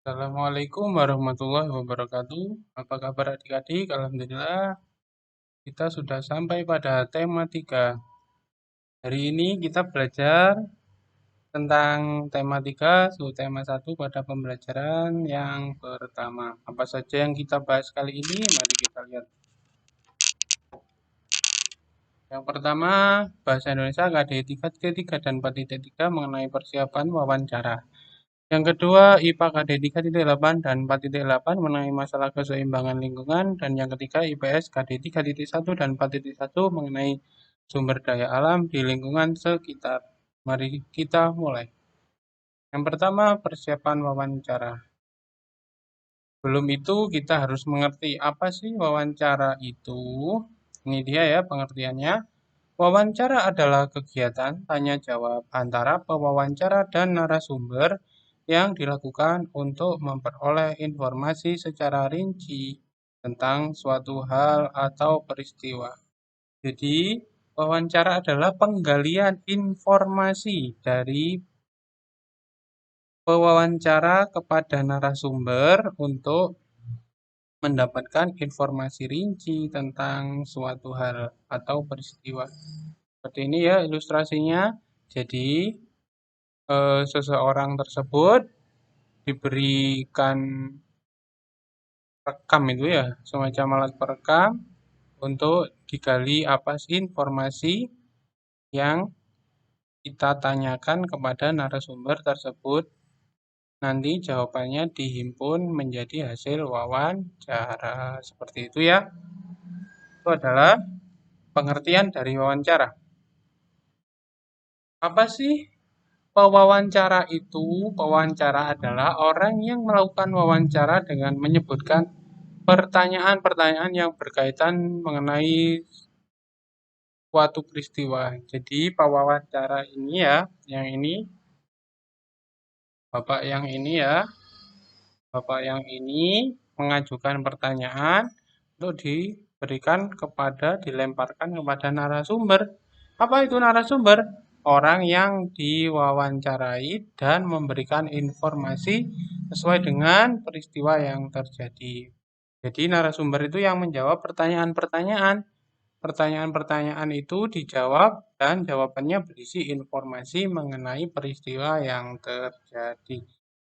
Assalamualaikum warahmatullahi wabarakatuh. Apa kabar adik-adik? Alhamdulillah, kita sudah sampai pada tema 3. Hari ini kita belajar tentang tema 3, tema 1 pada pembelajaran yang pertama. Apa saja yang kita bahas kali ini? Mari kita lihat. Yang pertama, Bahasa Indonesia KD 3.3 dan 4.3 mengenai persiapan wawancara. Yang kedua, IPA KD 3.8 dan 4.8 mengenai masalah keseimbangan lingkungan. Dan yang ketiga, IPS KD 3.1 dan 4.1 mengenai sumber daya alam di lingkungan sekitar. Mari kita mulai. Yang pertama, persiapan wawancara. Belum itu, kita harus mengerti apa sih wawancara itu. Ini dia ya pengertiannya. Wawancara adalah kegiatan tanya jawab antara pewawancara dan narasumber yang dilakukan untuk memperoleh informasi secara rinci tentang suatu hal atau peristiwa. Jadi, wawancara adalah penggalian informasi dari pewawancara kepada narasumber untuk mendapatkan informasi rinci tentang suatu hal atau peristiwa. Seperti ini ya ilustrasinya. Jadi, seseorang tersebut diberikan rekam itu ya, semacam alat perekam untuk digali apa sih informasi yang kita tanyakan kepada narasumber tersebut. Nanti jawabannya dihimpun menjadi hasil wawancara. Seperti itu ya. Itu adalah pengertian dari wawancara. Apa sih pewawancara itu? Pewawancara adalah orang yang melakukan wawancara dengan menyebutkan pertanyaan-pertanyaan yang berkaitan mengenai suatu peristiwa. Jadi pewawancara ini ya, yang ini, Bapak yang ini ya, Bapak yang ini mengajukan pertanyaan untuk dilemparkan kepada narasumber. Apa itu narasumber? Orang yang diwawancarai dan memberikan informasi sesuai dengan peristiwa yang terjadi. Jadi narasumber itu yang menjawab pertanyaan-pertanyaan. Pertanyaan-pertanyaan itu dijawab dan jawabannya berisi informasi mengenai peristiwa yang terjadi.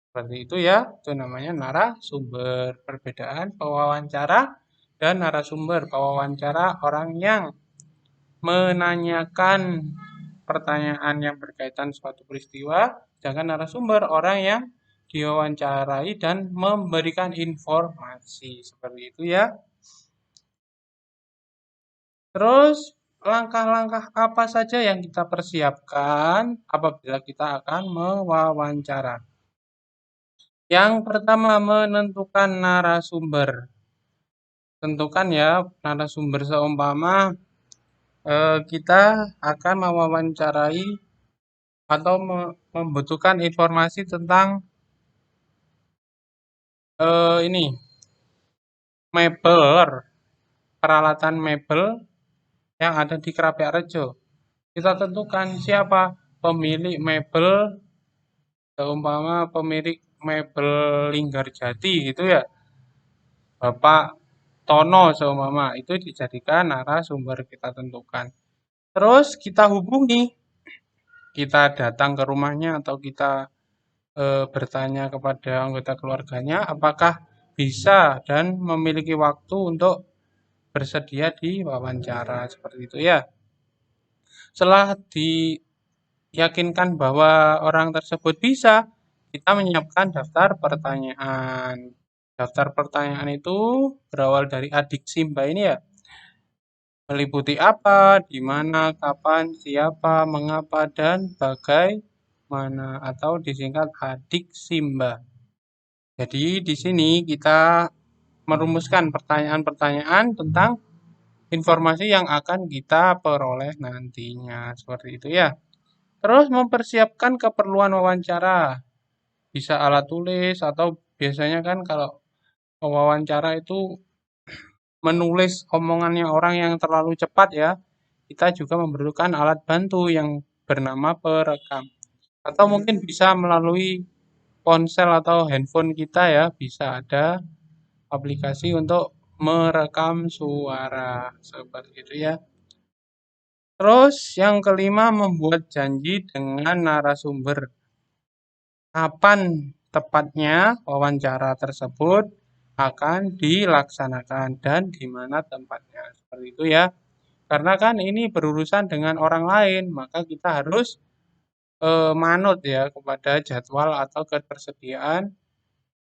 Seperti itu ya, itu namanya narasumber. Perbedaan pewawancara dan narasumber. Pewawancara orang yang menanyakan pertanyaan yang berkaitan suatu peristiwa, sedangkan narasumber orang yang diwawancarai dan memberikan informasi. Seperti itu ya. Terus, langkah-langkah apa saja yang kita persiapkan apabila kita akan mewawancara? Yang pertama, menentukan narasumber. Tentukan ya narasumber seumpama kita akan mewawancarai atau membutuhkan informasi tentang ini mebel, peralatan mebel yang ada di Krapyak Kita tentukan siapa pemilik mebel, seumpama pemilik mebel Linggarjati gitu ya, Bapak Tono seumpama, itu dijadikan narasumber kita tentukan. Terus kita hubungi, kita datang ke rumahnya atau kita bertanya kepada anggota keluarganya apakah bisa dan memiliki waktu untuk bersedia di wawancara seperti itu ya. Setelah diyakinkan bahwa orang tersebut bisa, kita menyiapkan daftar pertanyaan. Daftar pertanyaan itu berawal dari adik Simba ini ya. Meliputi apa, di mana, kapan, siapa, mengapa, dan bagaimana atau disingkat adik Simba. Jadi di sini kita merumuskan pertanyaan-pertanyaan tentang informasi yang akan kita peroleh nantinya. Seperti itu ya. Terus mempersiapkan keperluan wawancara. Bisa alat tulis atau biasanya kan kalau wawancara itu menulis omongannya orang yang terlalu cepat ya. Kita juga memerlukan alat bantu yang bernama perekam. Atau mungkin bisa melalui ponsel atau handphone kita ya, bisa ada aplikasi untuk merekam suara seperti itu ya. Terus yang kelima membuat janji dengan narasumber. Kapan tepatnya wawancara tersebut akan dilaksanakan dan di mana tempatnya. Seperti itu ya. Karena kan ini berurusan dengan orang lain, maka kita harus manut ya kepada jadwal atau ketersediaan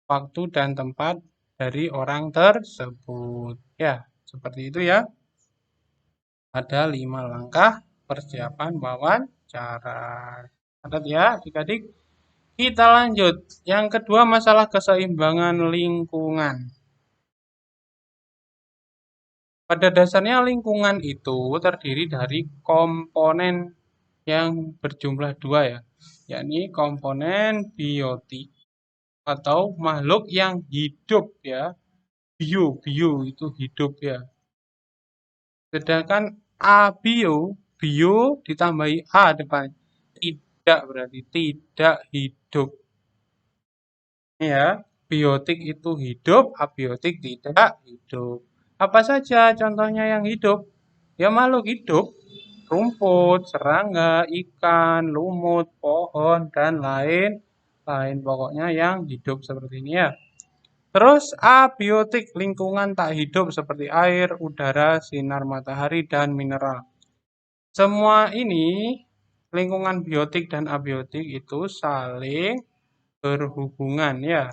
waktu dan tempat dari orang tersebut. Ya, seperti itu ya. Ada 5 langkah persiapan wawancara. Catat ya adik-adik. Kita lanjut. Yang kedua masalah keseimbangan lingkungan. Pada dasarnya lingkungan itu terdiri dari komponen yang berjumlah dua ya, yakni komponen biotik atau makhluk yang hidup ya. Bio itu hidup ya. Sedangkan abio, bio ditambahi a depan. Tidak berarti tidak hidup. Ya, biotik itu hidup, abiotik tidak hidup. Apa saja contohnya yang hidup? Ya makhluk hidup, rumput, serangga, ikan, lumut, pohon, dan lain-lain. Pokoknya yang hidup seperti ini ya. Terus abiotik, lingkungan tak hidup seperti air, udara, sinar matahari, dan mineral. Semua ini, lingkungan biotik dan abiotik itu saling berhubungan ya.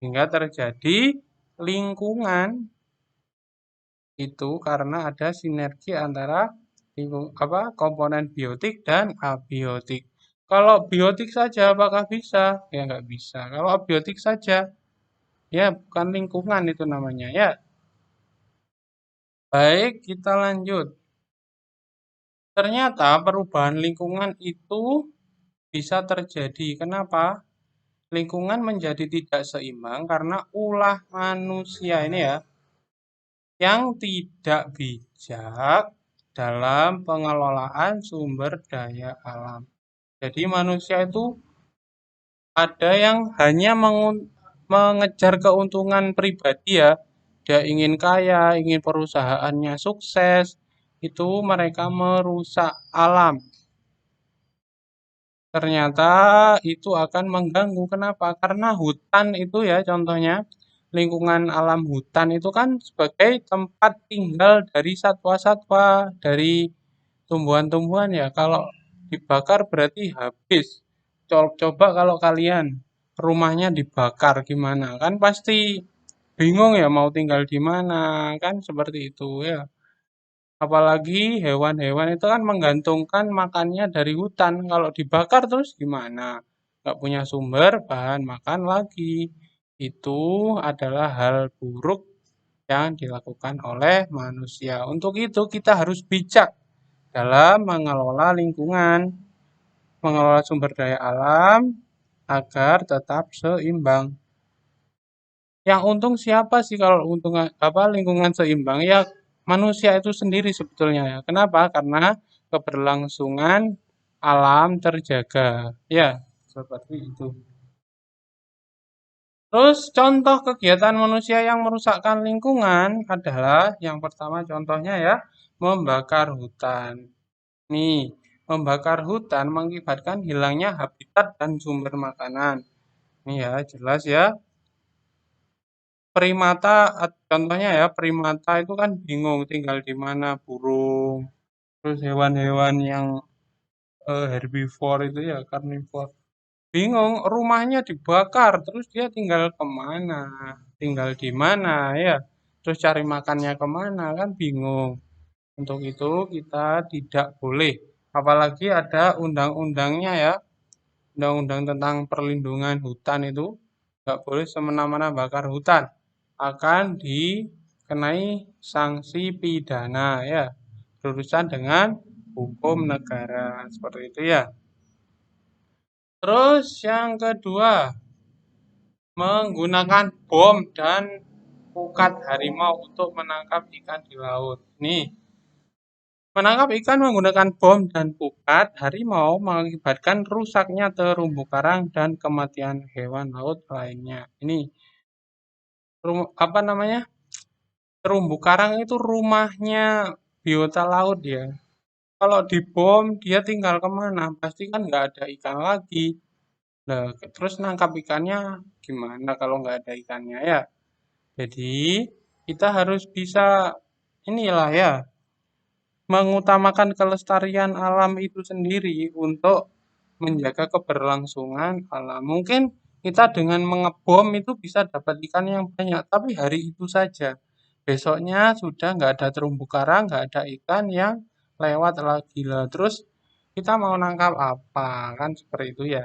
Hingga terjadi lingkungan itu karena ada sinergi antara komponen biotik dan abiotik. Kalau biotik saja apakah bisa? Ya nggak bisa. Kalau abiotik saja, ya bukan lingkungan itu namanya ya. Baik, kita lanjut. Ternyata perubahan lingkungan itu bisa terjadi. Kenapa? Lingkungan menjadi tidak seimbang karena ulah manusia ini ya, yang tidak bijak dalam pengelolaan sumber daya alam. Jadi manusia itu ada yang hanya mengejar keuntungan pribadi ya. Dia ingin kaya, ingin perusahaannya sukses, itu mereka merusak alam. Ternyata itu akan mengganggu. Kenapa? Karena hutan itu ya contohnya, lingkungan alam hutan itu kan sebagai tempat tinggal dari satwa-satwa, dari tumbuhan-tumbuhan ya. Kalau dibakar berarti habis. Coba kalau kalian rumahnya dibakar gimana? Kan pasti bingung ya mau tinggal di mana, kan seperti itu ya. Apalagi hewan-hewan itu kan menggantungkan makannya dari hutan. Kalau dibakar terus gimana? Nggak punya sumber bahan makan lagi. Itu adalah hal buruk yang dilakukan oleh manusia. Untuk itu kita harus bijak dalam mengelola lingkungan, mengelola sumber daya alam agar tetap seimbang. Yang untung siapa sih kalau untung lingkungan seimbang? Ya manusia itu sendiri sebetulnya ya. Kenapa? Karena keberlangsungan alam terjaga. Ya, seperti itu. Terus contoh kegiatan manusia yang merusakkan lingkungan adalah yang pertama contohnya ya membakar hutan. Nih, membakar hutan mengakibatkan hilangnya habitat dan sumber makanan. Nih ya, jelas ya. Primata, contohnya ya, primata itu kan bingung tinggal di mana, burung. Terus hewan-hewan yang herbivore itu ya, karnivore. Bingung, rumahnya dibakar, terus dia tinggal kemana, tinggal di mana ya. Terus cari makannya kemana, kan bingung. Untuk itu kita tidak boleh. Apalagi ada undang-undangnya ya, undang-undang tentang perlindungan hutan itu nggak boleh semena-mena bakar hutan, akan dikenai sanksi pidana ya, berurusan dengan hukum negara seperti itu ya. Terus yang kedua, menggunakan bom dan pukat harimau untuk menangkap ikan di laut. Nih, Menangkap ikan menggunakan bom dan pukat harimau mengakibatkan rusaknya terumbu karang dan kematian hewan laut lainnya. Ini apa namanya? Terumbu karang itu rumahnya biota laut ya. Kalau dibom dia tinggal kemana? Pasti kan nggak ada ikan lagi. Nah, terus nangkap ikannya gimana kalau nggak ada ikannya ya? Jadi kita harus bisa inilah ya, mengutamakan kelestarian alam itu sendiri untuk menjaga keberlangsungan alam. Mungkin kita dengan mengebom itu bisa dapat ikan yang banyak, tapi hari itu saja. Besoknya sudah nggak ada terumbu karang, nggak ada ikan yang lewat lagi lah. Terus kita mau nangkap apa? Kan seperti itu ya.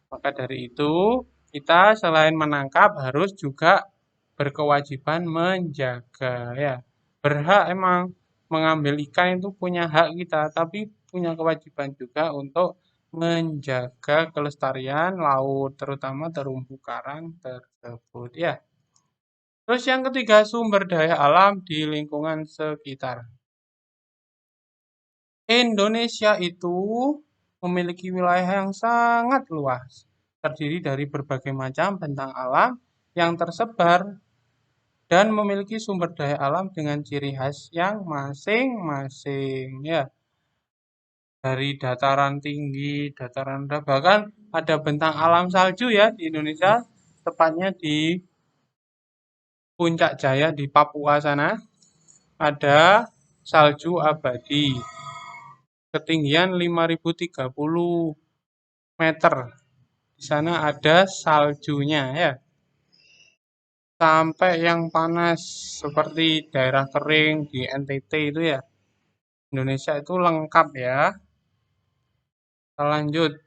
Maka dari itu, kita selain menangkap harus juga berkewajiban menjaga ya. Berhak emang mengambil ikan itu punya hak kita, tapi punya kewajiban juga untuk menjaga kelestarian laut, terutama terumbu karang tersebut ya. Terus yang ketiga, sumber daya alam di lingkungan sekitar. Indonesia itu memiliki wilayah yang sangat luas, terdiri dari berbagai macam bentang alam yang tersebar dan memiliki sumber daya alam dengan ciri khas yang masing-masing ya. Dari dataran tinggi, dataran rendah, bahkan ada bentang alam salju ya di Indonesia, tepatnya di Puncak Jaya di Papua sana, ada salju abadi, ketinggian 5030 meter. Di sana ada saljunya ya. Sampai yang panas seperti daerah kering di NTT itu ya. Indonesia itu lengkap ya. Kita lanjut.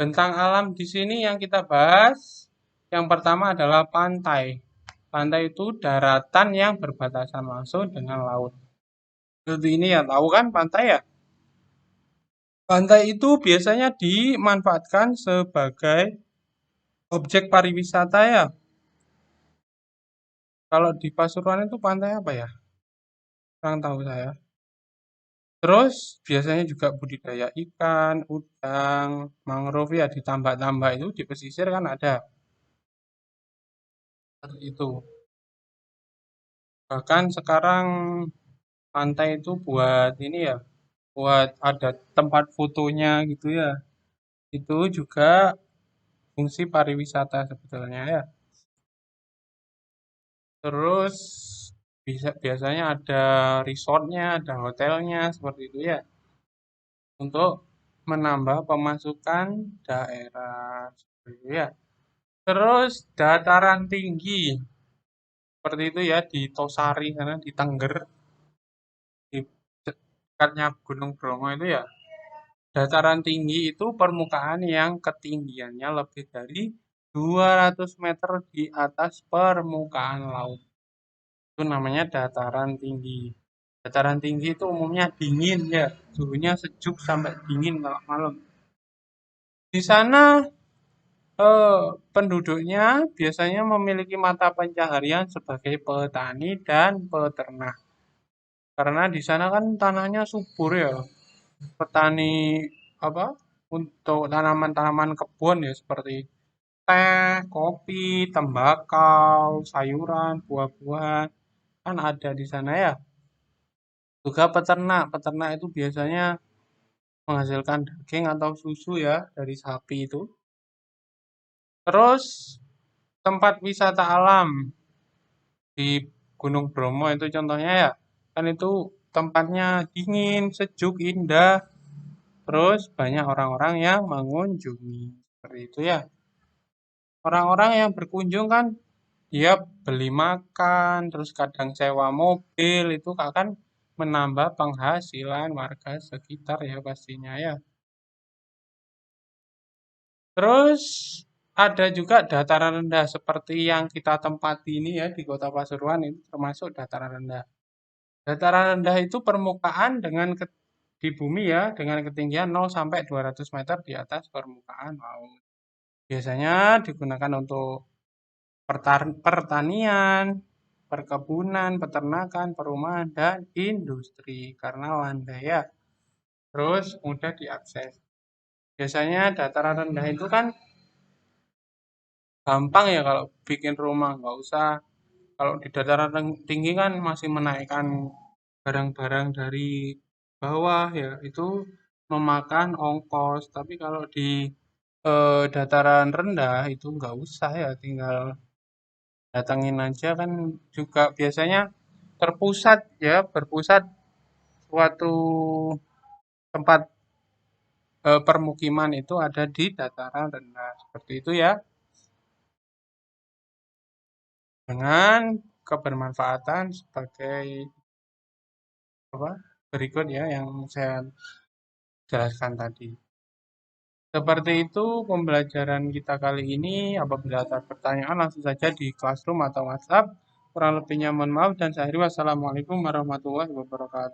Bentang alam di sini yang kita bahas, yang pertama adalah pantai. Pantai itu daratan yang berbatasan langsung dengan laut. Seperti ini ya, tahu kan pantai ya? Pantai itu biasanya dimanfaatkan sebagai objek pariwisata ya. Kalau di Pasuruan itu pantai apa ya? Kurang tahu saya. Terus biasanya juga budidaya ikan, udang, mangrove ya di tambak-tambak itu di pesisir kan ada. Seperti itu. Bahkan sekarang pantai itu buat ini ya, buat ada tempat fotonya gitu ya. Itu juga fungsi pariwisata sebetulnya ya. Terus biasanya ada resortnya, ada hotelnya seperti itu ya. Untuk menambah pemasukan daerah seperti itu ya. Terus dataran tinggi seperti itu ya di Tosari sana di Tengger di dekatnya Gunung Bromo itu ya. Dataran tinggi itu permukaan yang ketinggiannya lebih dari 200 meter di atas permukaan laut. Itu namanya dataran tinggi. Dataran tinggi itu umumnya dingin ya, suhunya sejuk sampai dingin kalau malam. Di sana penduduknya biasanya memiliki mata pencaharian sebagai petani dan peternak. Karena di sana kan tanahnya subur ya. Petani apa? Untuk tanaman-tanaman kebun ya seperti teh, kopi, tembakau, sayuran, buah-buahan kan ada di sana ya. Juga peternak, peternak itu biasanya menghasilkan daging atau susu ya dari sapi itu. Terus tempat wisata alam di Gunung Bromo itu contohnya ya, kan itu tempatnya dingin, sejuk, indah, terus banyak orang-orang yang mengunjungi. Seperti itu ya. Orang-orang yang berkunjung kan dia beli makan, terus kadang sewa mobil, itu akan menambah penghasilan warga sekitar ya pastinya ya. Terus ada juga dataran rendah seperti yang kita tempati ini ya di Kota Pasuruan itu termasuk dataran rendah. Dataran rendah itu permukaan di bumi ya dengan ketinggian 0 sampai 200 meter di atas permukaan laut. Biasanya digunakan untuk pertanian, perkebunan, peternakan, perumahan, dan industri karena landai ya. Terus mudah diakses. Biasanya dataran rendah itu kan gampang ya kalau bikin rumah, nggak usah. Kalau di dataran tinggi kan masih menaikkan barang-barang dari bawah ya, itu memakan ongkos. Tapi kalau di dataran rendah itu nggak usah ya, tinggal datangin aja kan juga biasanya terpusat ya, berpusat suatu tempat permukiman itu ada di dataran rendah. Seperti itu ya, dengan kebermanfaatan sebagai apa berikut ya yang saya jelaskan tadi. Seperti itu pembelajaran kita kali ini. Apabila ada pertanyaan langsung saja di Classroom atau WhatsApp. Kurang lebihnya mohon maaf dan saya akhiri wassalamualaikum warahmatullahi wabarakatuh.